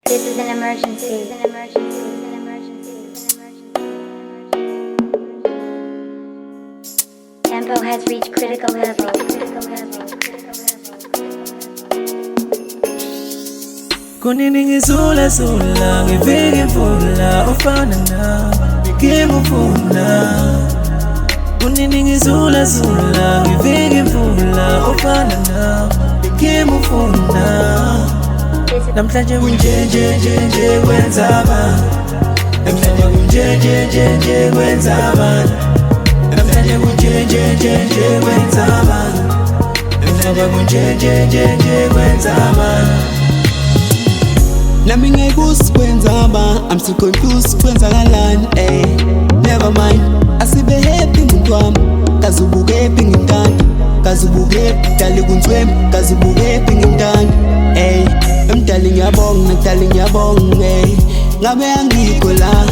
This is an emergency. Tempo has reached critical level. Kunini ngizula zula ngivike mvula ofana na ngimufuna. Kunini ngizula zula ngivike mvula ofana na ngimufuna. Namhlanje kunjenjenjenje kwenzaba. Namhlanje kunjenjenjenje kwenzaba. Namhlanje kunjenjenjenje kwenzaba. Namhlanje kunjenjenjenje kwenzaba. Nami ngekusi kwenzaba, I'm still confused kwenzakalani, ey. Never mind, asibe happy ngintwami. Kazubuke happy ngintanda. Kazubuke dali kunzwemi. Kazubuke happy ngintanda, ey. Emdali ngiyabonga, nakudali ngiyabonga, ey. Ngabe angikho la